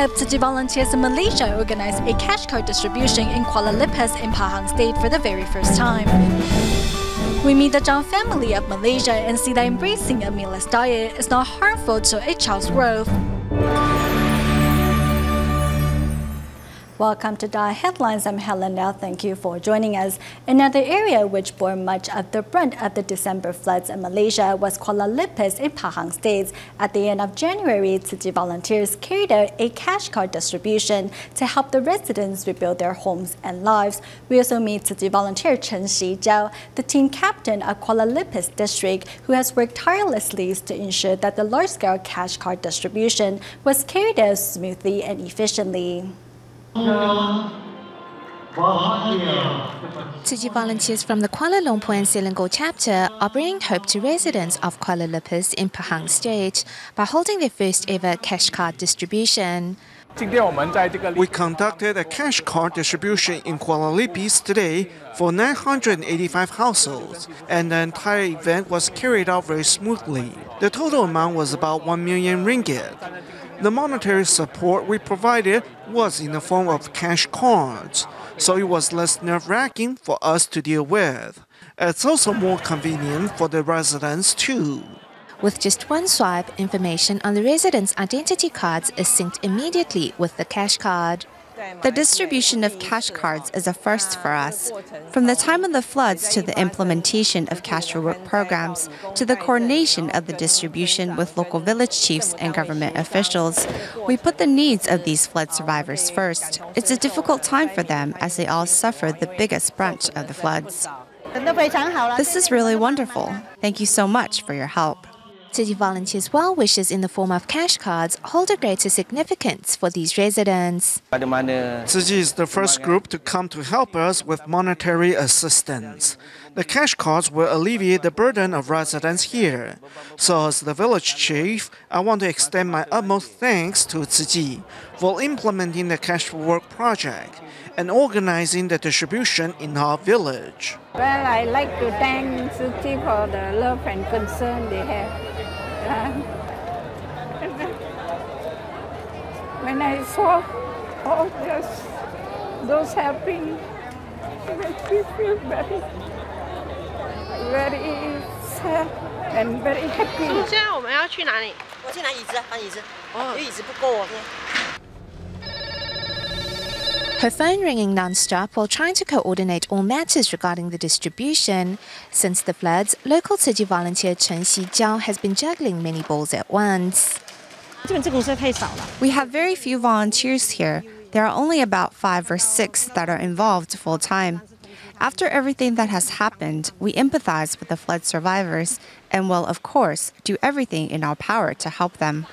up, Tzu Chi volunteers in Malaysia organized a cash card distribution in Kuala Lipis in Pahang State for the very first time. We meet the Zhang Family of Malaysia and see that embracing a meatless diet is not harmful to a child's growth. Welcome to DaAi Headlines. I'm Helen Now. Thank you for joining us. Another area which bore much of the brunt of the December floods in Malaysia was Kuala Lipis in Pahang State. At the end of January, Tzu Chi volunteers carried out a cash card distribution to help the residents rebuild their homes and lives. We also meet Tzu Chi volunteer陳惜嬌, the team captain of Kuala Lipis district, who has worked tirelessly to ensure that the large-scale cash card distribution was carried out smoothly and efficiently. Tzu Chi volunteers from the Kuala Lumpur and Selangor chapter are bringing hope to residents of Kuala Lipis in Pahang State by holding their first ever cash card distribution. We conducted a cash card distribution in Kuala Lipis today for 985 households, and the entire event was carried out very smoothly. The total amount was about 1 million ringgit. The monetary support we provided was in the form of cash cards, so it was less nerve-wracking for us to deal with. It's also more convenient for the residents too. With just one swipe, information on the residents' identity cards is synced immediately with the cash card. The distribution of cash cards is a first for us. From the time of the floods to the implementation of cash for work programs, to the coordination of the distribution with local village chiefs and government officials, we put the needs of these flood survivors first. It's a difficult time for them as they all suffered the biggest brunt of the floods. This is really wonderful. Thank you so much for your help. Tzu Chi volunteers' well wishes in the form of cash cards hold a greater significance for these residents. Tzu Chi is the first group to come to help us with monetary assistance. The cash cards will alleviate the burden of residents here. So as the village chief, I want to extend my utmost thanks to Tzu Chi for implementing the Cash for Work project and organizing the distribution in our village. Well, I like to thank Tzu Chi for the love and concern they have. When I saw all those helping, it makes me feel very sad and very happy. 现在我们要去哪里？我去拿椅子，搬椅子。哦，有椅子不够哦。 Her phone ringing non-stop while trying to coordinate all matters regarding the distribution. Since the floods, local Tzu Chi volunteer陳惜嬌has been juggling many balls at once. We have very few volunteers here. There are only about 5 or 6 that are involved full-time. After everything that has happened, we empathize with the flood survivors and will, of course, do everything in our power to help them.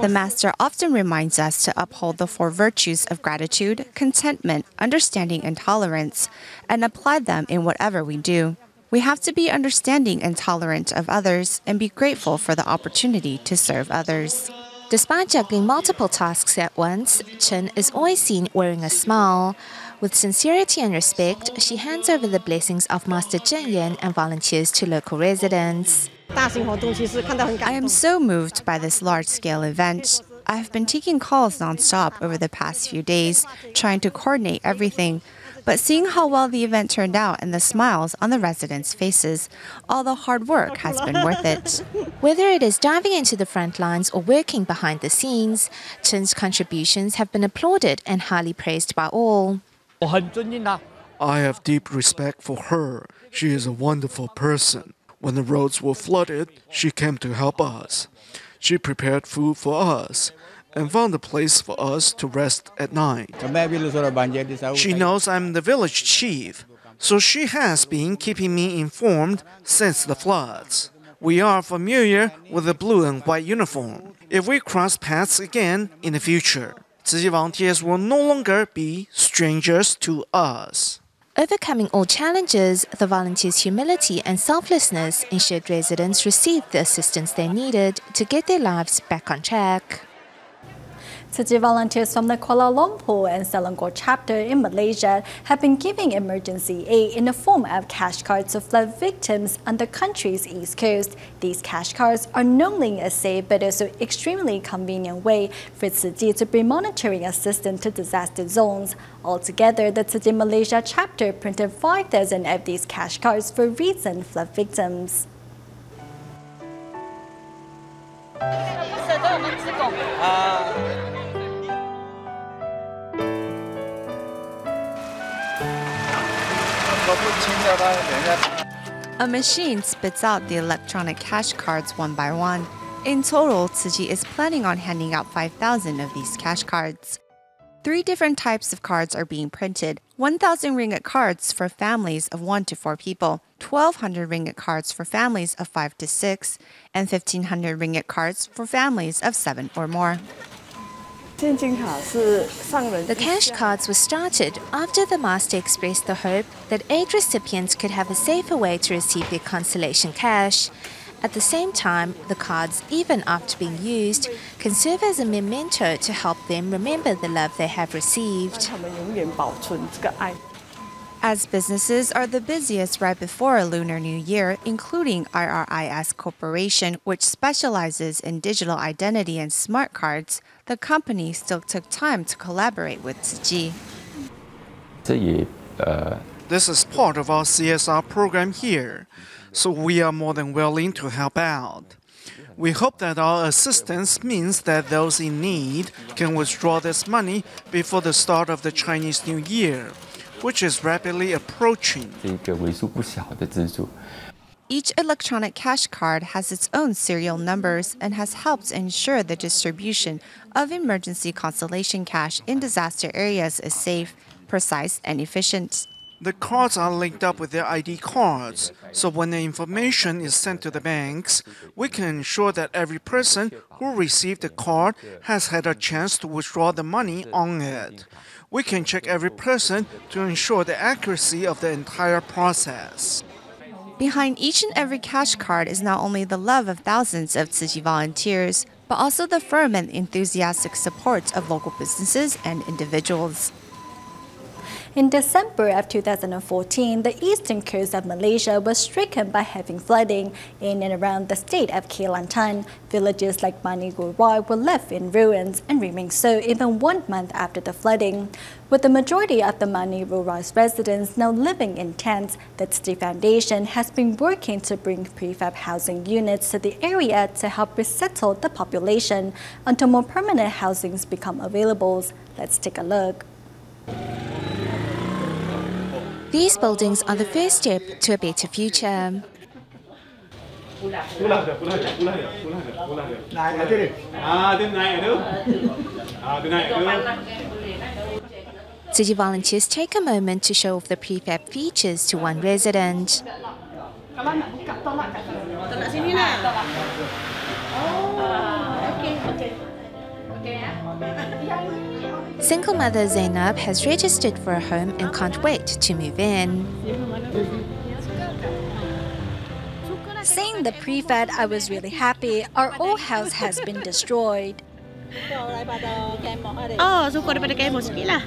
The master often reminds us to uphold the 4 virtues of gratitude, contentment, understanding, and tolerance, and apply them in whatever we do. We have to be understanding and tolerant of others and be grateful for the opportunity to serve others. Despite juggling multiple tasks at once, Chen is always seen wearing a smile. With sincerity and respect, she hands over the blessings of Master Zheng Yan and volunteers to local residents. I am so moved by this large-scale event. I have been taking calls non-stop over the past few days, trying to coordinate everything. But seeing how well the event turned out and the smiles on the residents' faces, all the hard work has been worth it. Whether it is diving into the front lines or working behind the scenes, Chen's contributions have been applauded and highly praised by all. I have deep respect for her. She is a wonderful person. When the roads were flooded, she came to help us. She prepared food for us and found a place for us to rest at night. She knows I'm the village chief, so she has been keeping me informed since the floods. We are familiar with the blue and white uniform. If we cross paths again in the future, Tzu Chi volunteers will no longer be strangers to us. Overcoming all challenges, the volunteers' humility and selflessness ensured residents received the assistance they needed to get their lives back on track. Tzu Chi volunteers from the Kuala Lumpur and Selangor chapter in Malaysia have been giving emergency aid in the form of cash cards to flood victims on the country's east coast. These cash cards are not only a safe but also extremely convenient way for Tzu Chi to bring monetary assistance to disaster zones. Altogether, the Tzu Chi Malaysia chapter printed 5,000 of these cash cards for recent flood victims. A machine spits out the electronic cash cards one by one. In total, Tzu Chi is planning on handing out 5,000 of these cash cards. 3 different types of cards are being printed. 1,000 ringgit cards for families of 1 to 4 people, 1,200 ringgit cards for families of 5 to 6, and 1,500 ringgit cards for families of 7 or more. The cash cards were started after the master expressed the hope that aid recipients could have a safer way to receive their consolation cash. At the same time, the cards, even after being used, can serve as a memento to help them remember the love they have received. As businesses are the busiest right before a Lunar New Year, including IRIS Corporation, which specializes in digital identity and smart cards, the company still took time to collaborate with Tzu Chi. This is part of our CSR program here, so we are more than willing to help out. We hope that our assistance means that those in need can withdraw this money before the start of the Chinese New Year, which is rapidly approaching. Each electronic cash card has its own serial numbers and has helped ensure the distribution of emergency consolation cash in disaster areas is safe, precise, and efficient. The cards are linked up with their ID cards, so when the information is sent to the banks, we can ensure that every person who received the card has had a chance to withdraw the money on it. We can check every person to ensure the accuracy of the entire process. Behind each and every cash card is not only the love of thousands of Tzu Chi volunteers, but also the firm and enthusiastic support of local businesses and individuals. In December of 2014, the eastern coast of Malaysia was stricken by heavy flooding in and around the state of Kelantan. Villages like玛力勿萊were left in ruins and remain so even 1 month after the flooding. With the majority of the玛力勿萊residents now living in tents, the Tzu Chi Foundation has been working to bring prefab housing units to the area to help resettle the population until more permanent housings become available. Let's take a look. These buildings are the first step to a better future. Tzu Chi volunteers take a moment to show off the prefab features to one resident. Single mother Zainab has registered for a home and can't wait to move in. Seeing the prefab, I was really happy. Our old house has been destroyed. Oh, suka daripada kain sikit lah.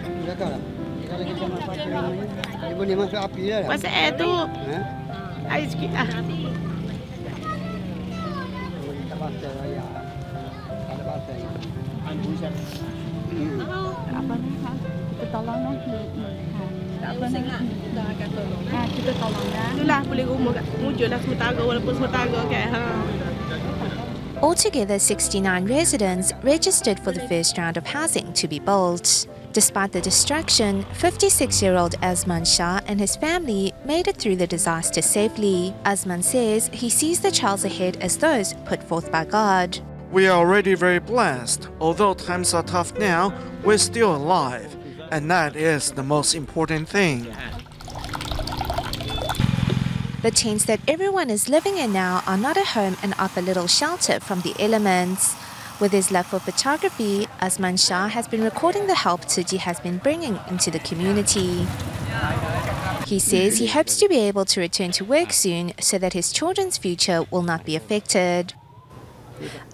Masa air tu, air sikit lah. Kita tolong itulah boleh wujudlah sementara walaupun sementara kan. Altogether, 69 residents registered for the first round of housing to be built. Despite the destruction, 56-year-old Azman Shah and his family made it through the disaster safely. Azman says he sees the trials ahead as those put forth by God. We are already very blessed. Although times are tough now, we're still alive, and that is the most important thing. The tents that everyone is living in now are not a home and offer little shelter from the elements. With his love for photography, Azman Shah has been recording the help Tzu Chi has been bringing into the community. He says he hopes to be able to return to work soon so that his children's future will not be affected.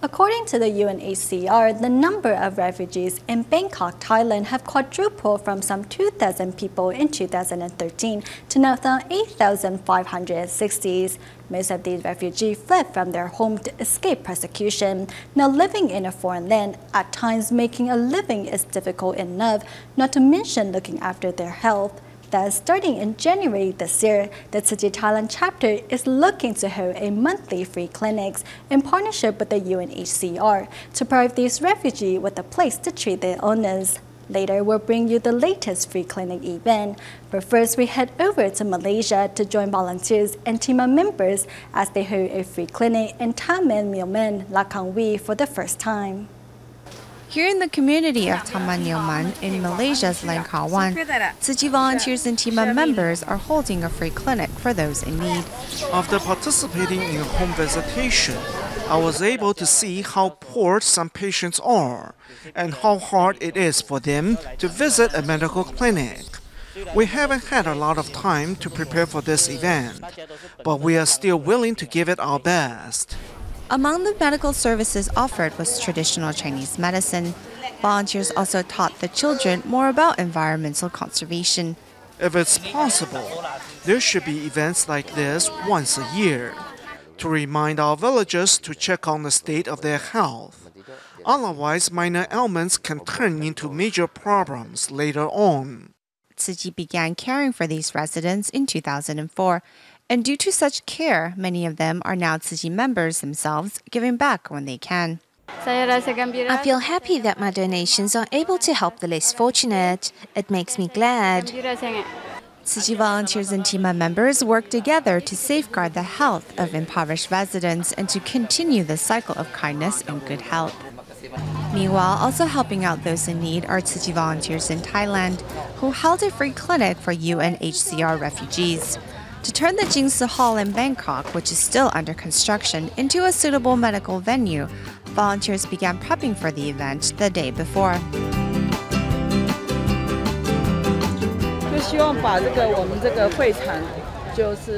According to the UNHCR, the number of refugees in Bangkok, Thailand have quadrupled from some 2,000 people in 2013 to now some 8,560. Most of these refugees fled from their home to escape persecution. Now living in a foreign land, at times making a living is difficult enough, not to mention looking after their health. Thus, starting in January this year, the Tzu Chi Thailand chapter is looking to hold a monthly free clinics in partnership with the UNHCR to provide these refugees with a place to treat their illness. Later, we'll bring you the latest free clinic event. But first, we head over to Malaysia to join volunteers and team members as they hold a free clinic in Taman Milman, Lakang Wee for the first time. Here in the community of Taman Nyoman in Malaysia's Langkawan, Tzu Chi volunteers and team members are holding a free clinic for those in need. After participating in a home visitation, I was able to see how poor some patients are and how hard it is for them to visit a medical clinic. We haven't had a lot of time to prepare for this event, but we are still willing to give it our best. Among the medical services offered was traditional Chinese medicine. Volunteers also taught the children more about environmental conservation. If it's possible, there should be events like this once a year to remind our villagers to check on the state of their health. Otherwise, minor ailments can turn into major problems later on. Tzu Chi began caring for these residents in 2004. And due to such care, many of them are now Tzu Chi members themselves, giving back when they can. I feel happy that my donations are able to help the less fortunate. It makes me glad. Tzu Chi volunteers and team members work together to safeguard the health of impoverished residents and to continue the cycle of kindness and good health. Meanwhile, also helping out those in need are Tzu Chi volunteers in Thailand, who held a free clinic for UNHCR refugees. To turn the Jingsu Hall in Bangkok, which is still under construction, into a suitable medical venue, volunteers began prepping for the event the day before.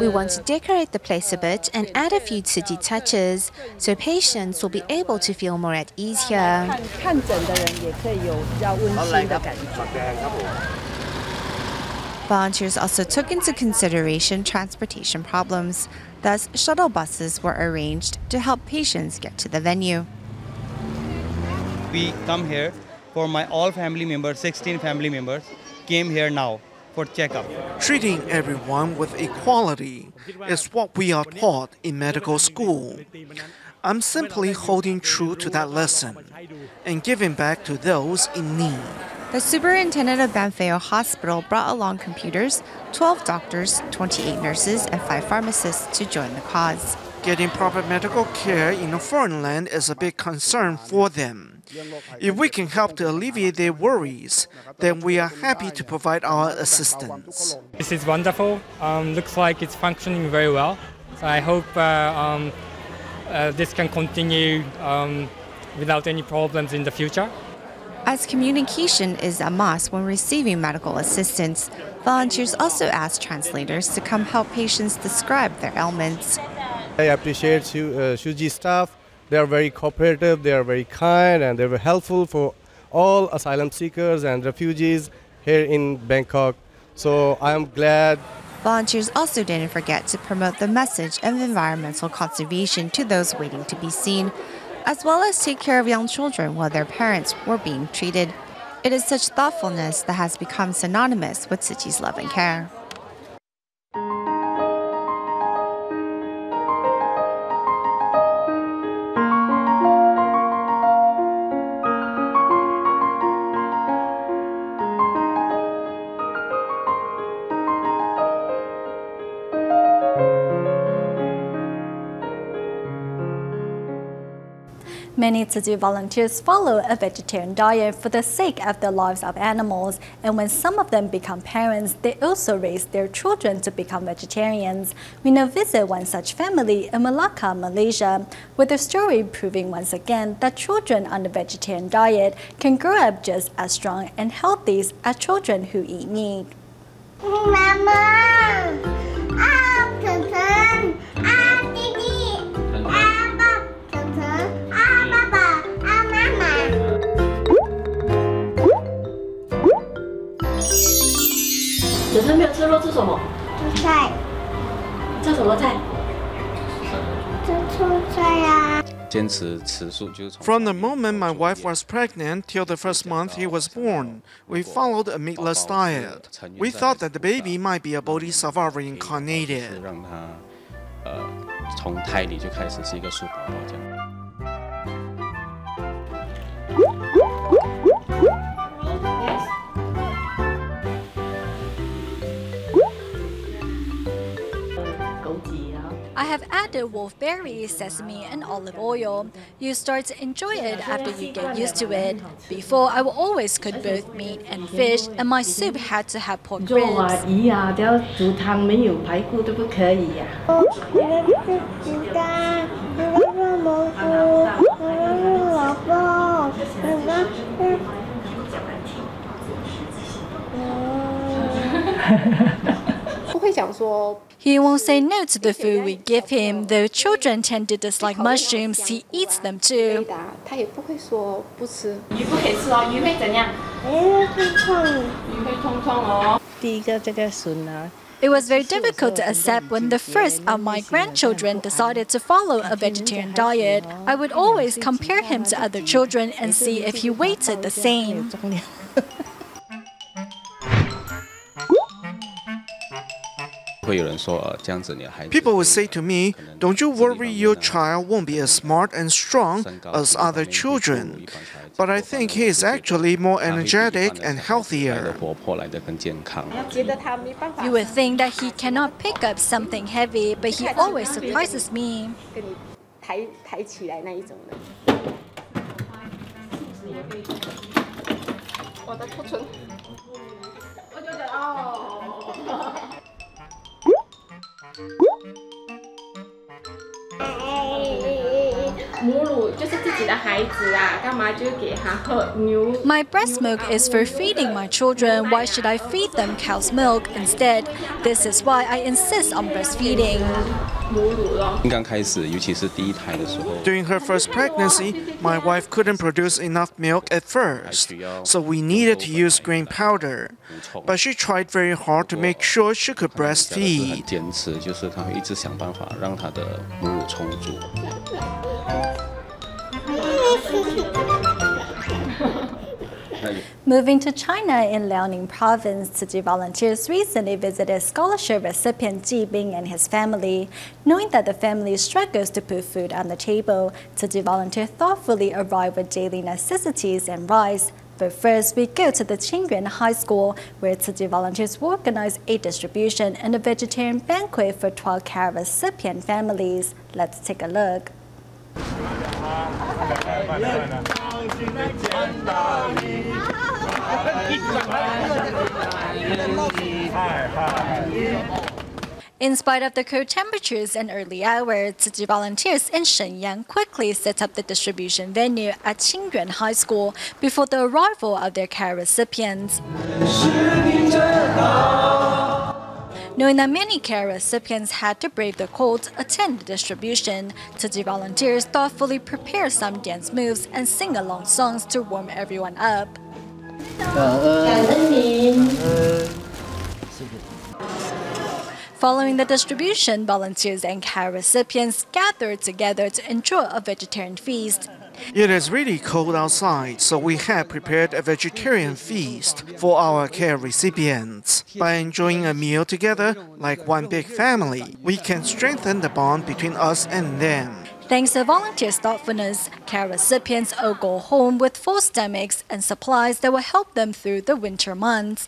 We want to decorate the place a bit and add a few Tzu Chi touches, so patients will be able to feel more at ease here. Volunteers also took into consideration transportation problems. Thus, shuttle buses were arranged to help patients get to the venue. We come here for my all family members, 16 family members, came here now for checkup. Treating everyone with equality is what we are taught in medical school. I'm simply holding true to that lesson and giving back to those in need. The superintendent of Banfeo Hospital brought along computers, 12 doctors, 28 nurses, and 5 pharmacists to join the cause. Getting proper medical care in a foreign land is a big concern for them. If we can help to alleviate their worries, then we are happy to provide our assistance. This is wonderful. Looks like it's functioning very well. So I hope this can continue without any problems in the future. As communication is a must when receiving medical assistance, volunteers also ask translators to come help patients describe their ailments. I appreciate Tzu Chi staff. They are very cooperative, they are very kind, and they were helpful for all asylum seekers and refugees here in Bangkok. So I am glad. Volunteers also didn't forget to promote the message of environmental conservation to those waiting to be seen, as well as take care of young children while their parents were being treated. It is such thoughtfulness that has become synonymous with Tzu Chi's love and care. Many Tzu Chi volunteers follow a vegetarian diet for the sake of the lives of animals, and when some of them become parents, they also raise their children to become vegetarians. We now visit one such family in Malacca, Malaysia, with the story proving once again that children on a vegetarian diet can grow up just as strong and healthy as children who eat meat. Mama! 这什么菜？ From the moment my wife was pregnant till the first month he was born, we followed a meatless diet. We thought that the baby might be a bodhisattva reincarnated. I have added wolfberry, sesame, and olive oil. You start to enjoy it after you get used to it. Before, I will always cook both meat and fish, and my soup had to have pork ribs. He won't say no to the food we give him. Though children tend to dislike mushrooms, he eats them too. It was very difficult to accept when the first of my grandchildren decided to follow a vegetarian diet. I would always compare him to other children and see if he weighted the same. People would say to me, "Don't you worry, your child won't be as smart and strong as other children." But I think he is actually more energetic and healthier. You would think that he cannot pick up something heavy, but he always surprises me. My breast milk is for feeding my children. Why should I feed them cow's milk instead? This is why I insist on breastfeeding. During her first pregnancy, my wife couldn't produce enough milk at first, so we needed to use grain powder. But she tried very hard to make sure she could breastfeed. Moving to China in Liaoning Province, Tzu Chi volunteers recently visited scholarship recipient Ji Bing and his family. Knowing that the family struggles to put food on the table, Tzu Chi volunteers thoughtfully arrive with daily necessities and rice. But first, we go to the清原High School, where Tzu Chi volunteers organize a distribution and a vegetarian banquet for 12 care recipient families. Let's take a look. In spite of the cold temperatures and early hours, Tzu Chi volunteers in Shenyang quickly set up the distribution venue at清原High School before the arrival of their care recipients. Knowing that many care recipients had to brave the cold to attend the distribution, Tzu Chi volunteers thoughtfully prepare some dance moves and sing along songs to warm everyone up. Following the distribution, volunteers and care recipients gathered together to enjoy a vegetarian feast. It is really cold outside, so we have prepared a vegetarian feast for our care recipients. By enjoying a meal together, like one big family, we can strengthen the bond between us and them. Thanks to volunteers' thoughtfulness, care recipients all go home with full stomachs and supplies that will help them through the winter months.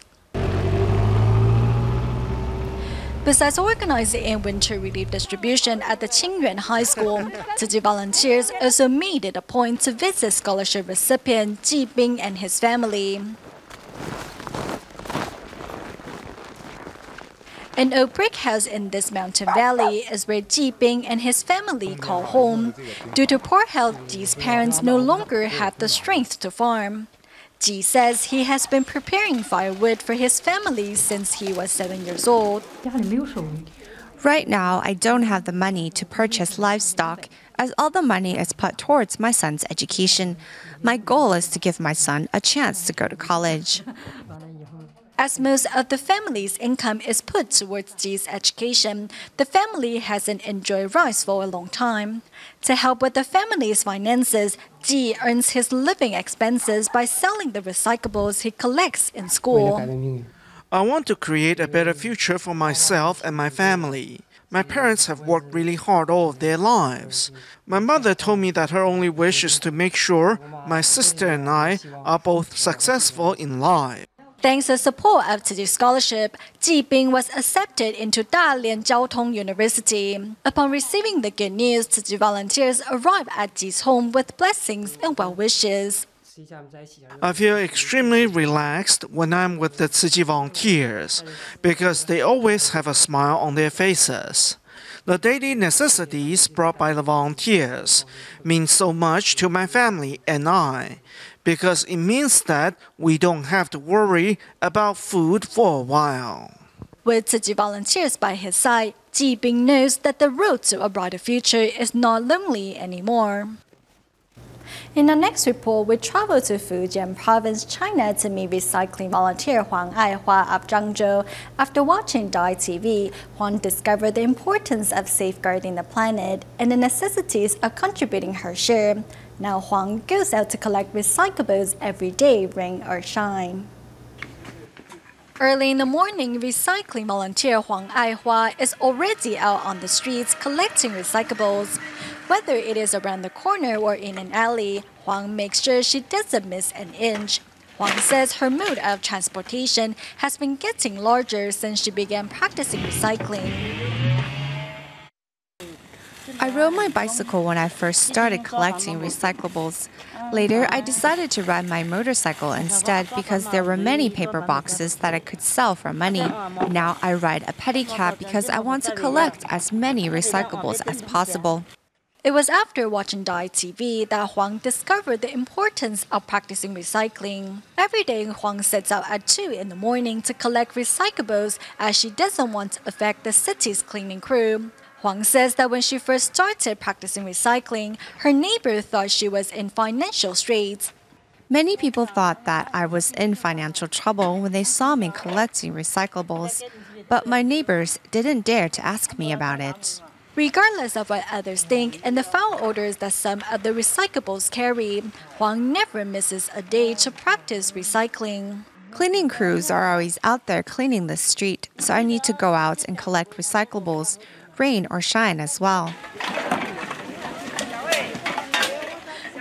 Besides organizing a winter relief distribution at the清原High School, Tzu Chi volunteers also made it a point to visit scholarship recipient Ji Bing and his family. An old brick house in this mountain valley is where Ji Bing and his family call home. Due to poor health, Ji's parents no longer have the strength to farm. Ji says he has been preparing firewood for his family since he was 7 years old. Right now, I don't have the money to purchase livestock, as all the money is put towards my son's education. My goal is to give my son a chance to go to college. As most of the family's income is put towards Ji's education, the family hasn't enjoyed rice for a long time. To help with the family's finances, Ji earns his living expenses by selling the recyclables he collects in school. I want to create a better future for myself and my family. My parents have worked really hard all of their lives. My mother told me that her only wish is to make sure my sister and I are both successful in life. Thanks to the support of Tzu Chi scholarship, Ji Bing was accepted into Dalian Jiao Tong University. Upon receiving the good news, Tzu Chi volunteers arrived at Ji's home with blessings and well wishes. I feel extremely relaxed when I'm with the Tzu Chi volunteers because they always have a smile on their faces. The daily necessities brought by the volunteers mean so much to my family and I, because it means that we don't have to worry about food for a while. With Tzu Chi volunteers by his side, Ji Bing knows that the road to a brighter future is not lonely anymore. In our next report, we travel to Fujian Province, China to meet recycling volunteer Huang Ai Hua of Zhangzhou. After watching DaAi TV, Huang discovered the importance of safeguarding the planet and the necessities of contributing her share. Now Huang goes out to collect recyclables every day, rain or shine. Early in the morning, recycling volunteer Huang Ai Hua is already out on the streets collecting recyclables. Whether it is around the corner or in an alley, Huang makes sure she doesn't miss an inch. Huang says her mode of transportation has been getting larger since she began practicing recycling. I rode my bicycle when I first started collecting recyclables. Later, I decided to ride my motorcycle instead because there were many paper boxes that I could sell for money. Now I ride a pedicab because I want to collect as many recyclables as possible. It was after watching DaAi TV that Huang discovered the importance of practicing recycling. Every day, Huang sets out at 2 in the morning to collect recyclables as she doesn't want to affect the city's cleaning crew. Huang says that when she first started practicing recycling, her neighbor thought she was in financial straits. Many people thought that I was in financial trouble when they saw me collecting recyclables, but my neighbors didn't dare to ask me about it. Regardless of what others think and the foul odors that some of the recyclables carry, Huang never misses a day to practice recycling. Cleaning crews are always out there cleaning the street, so I need to go out and collect recyclables, rain or shine as well.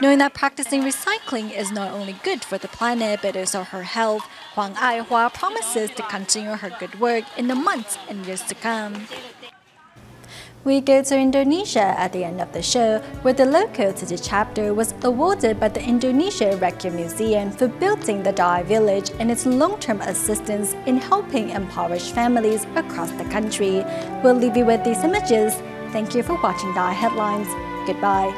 Knowing that practicing recycling is not only good for the planet but also her health, Huang Ai Hua promises to continue her good work in the months and years to come. We go to Indonesia at the end of the show, where the local Tzu Chi chapter was awarded by the Indonesia Requiem Museum for building the DaAi village and its long-term assistance in helping impoverished families across the country. We'll leave you with these images. Thank you for watching DaAi Headlines. Goodbye.